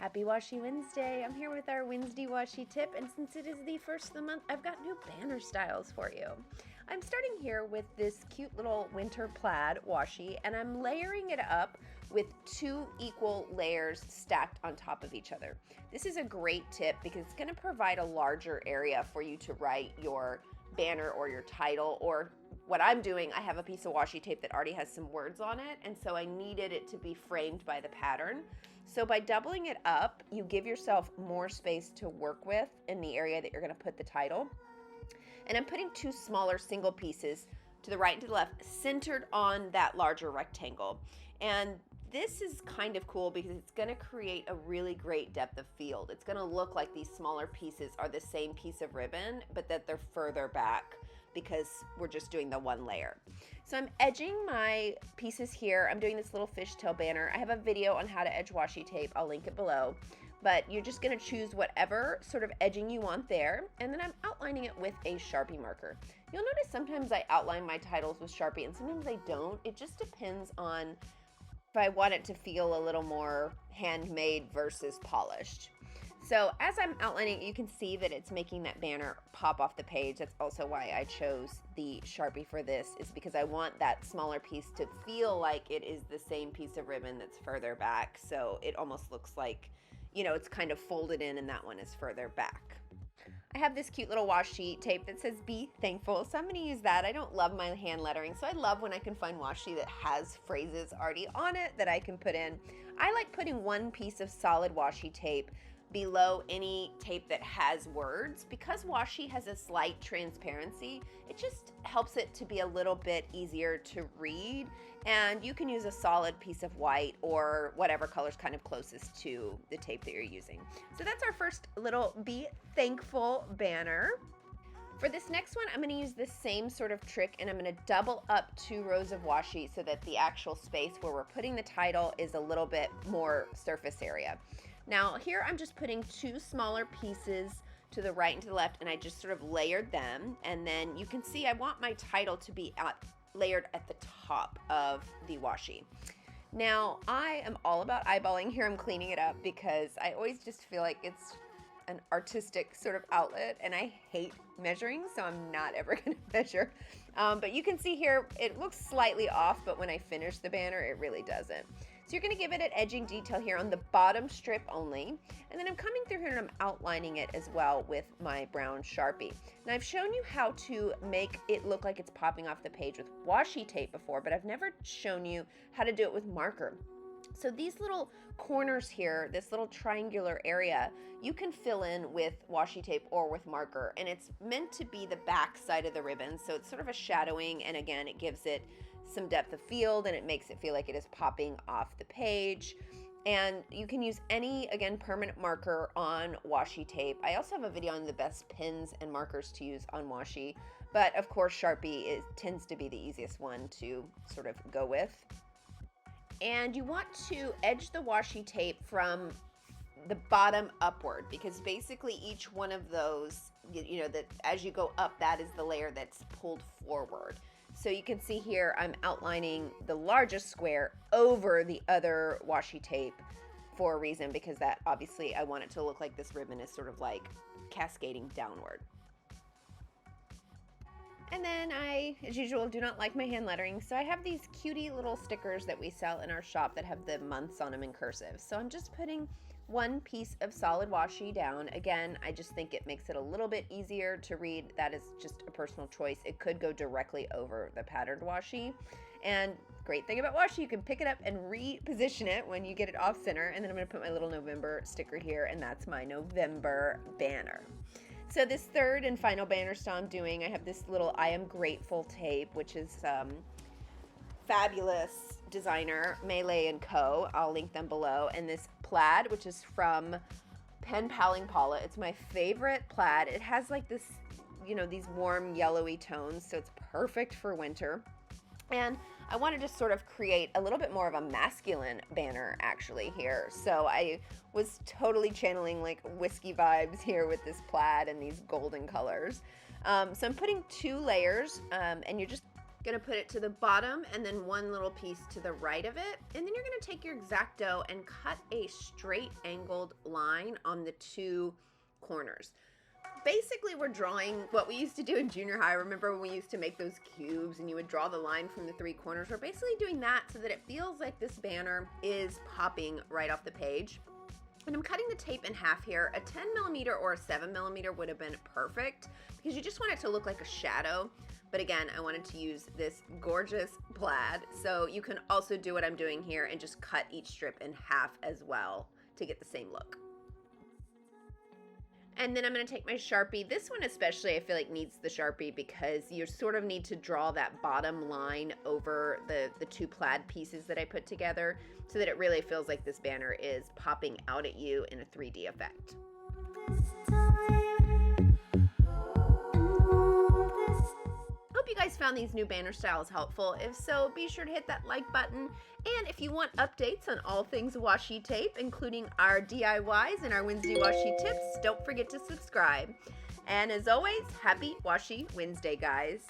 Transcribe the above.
Happy Washi Wednesday! I'm here with our Wednesday Washi Tip, and since it is the first of the month, I've got new banner styles for you. I'm starting here with this cute little winter plaid washi, and I'm layering it up with 2 equal layers stacked on top of each other. This is a great tip because it's going to provide a larger area for you to write your banner or your title, or what I'm doing, I have a piece of washi tape that already has some words on it, and so I needed it to be framed by the pattern. So by doubling it up, you give yourself more space to work with in the area that you're going to put the title. And I'm putting 2 smaller single pieces to the right and to the left, centered on that larger rectangle. And this is kind of cool because it's going to create a really great depth of field. It's going to look like these smaller pieces are the same piece of ribbon, but that they're further back because we're just doing the 1 layer. So I'm edging my pieces here. I'm doing this little fishtail banner. I have a video on how to edge washi tape. I'll link it below. But you're just going to choose whatever sort of edging you want there, and then I'm outlining it with a Sharpie marker. You'll notice sometimes I outline my titles with Sharpie and sometimes I don't. It just depends on if I want it to feel a little more handmade versus polished. So as I'm outlining, you can see that it's making that banner pop off the page. That's also why I chose the Sharpie for this, is because I want that smaller piece to feel like it is the same piece of ribbon that's further back. So it almost looks like, you know, it's kind of folded in and that one is further back. I have this cute little washi tape that says be thankful, so I'm going to use that. I don't love my hand lettering, so I love when I can find washi that has phrases already on it that I can put in. I like putting 1 piece of solid washi tape below any tape that has words. Because washi has a slight transparency, it just helps it to be a little bit easier to read, and you can use a solid piece of white or whatever color's kind of closest to the tape that you're using. So that's our first little be thankful banner. For this next one, I'm going to use the same sort of trick, and I'm going to double up 2 rows of washi so that the actual space where we're putting the title is a little bit more surface area. Now here I'm just putting 2 smaller pieces to the right and to the left, and I just sort of layered them, and then you can see I want my title to be layered at the top of the washi. Now I am all about eyeballing here. I'm cleaning it up because I always just feel like it's an artistic sort of outlet, and I hate measuring, so I'm not ever going to measure. But you can see here it looks slightly off, but when I finish the banner it really doesn't. So you're going to give it an edging detail here on the bottom strip only, and then I'm coming through here and I'm outlining it as well with my brown Sharpie. Now I've shown you how to make it look like it's popping off the page with washi tape before, but I've never shown you how to do it with marker. So these little corners here, this little triangular area, you can fill in with washi tape or with marker, and it's meant to be the back side of the ribbon, so it's sort of a shadowing, and again it gives it some depth of field and it makes it feel like it is popping off the page. And you can use any, again, permanent marker on washi tape. I also have a video on the best pens and markers to use on washi, but of course Sharpie tends to be the easiest one to sort of go with. And you want to edge the washi tape from the bottom upward, because basically each one of those, you know, that as you go up, that is the layer that's pulled forward. So you can see here I'm outlining the largest square over the other washi tape for a reason, because that obviously I want it to look like this ribbon is sort of like cascading downward. And then I, as usual, do not like my hand lettering, so I have these cutie little stickers that we sell in our shop that have the months on them in cursive. So I'm just putting 1 piece of solid washi down. Again, I just think it makes it a little bit easier to read. That is just a personal choice. It could go directly over the patterned washi. And great thing about washi, you can pick it up and reposition it when you get it off center. And then I'm going to put my little November sticker here, and that's my November banner. So this third and final banner style I'm doing, I have this little I Am Grateful tape, which is fabulous designer, Melee & Co. I'll link them below. And this plaid, which is from Pen Paling Paula. It's my favorite plaid. It has like this, you know, these warm yellowy tones, so it's perfect for winter. And I wanted to sort of create a little bit more of a masculine banner actually here. So I was totally channeling like whiskey vibes here with this plaid and these golden colors. So I'm putting 2 layers, and you're just Gonna put it to the bottom and then one little piece to the right of it. And then you're gonna take your X-Acto and cut a straight angled line on the two corners. Basically, we're drawing what we used to do in junior high. Remember when we used to make those cubes and you would draw the line from the three corners? We're basically doing that so that it feels like this banner is popping right off the page. And I'm cutting the tape in half here. A 10mm or a 7mm would have been perfect because you just want it to look like a shadow. But again, I wanted to use this gorgeous plaid. So you can also do what I'm doing here and just cut each strip in half as well to get the same look. And then I'm going to take my Sharpie. This one especially I feel like needs the Sharpie because you sort of need to draw that bottom line over the two plaid pieces that I put together so that it really feels like this banner is popping out at you in a 3D effect. Hope you guys found these new banner styles helpful. If so, be sure to hit that like button. And if you want updates on all things washi tape, including our DIYs and our Wednesday washi tips, don't forget to subscribe. And as always, happy Washi Wednesday, guys.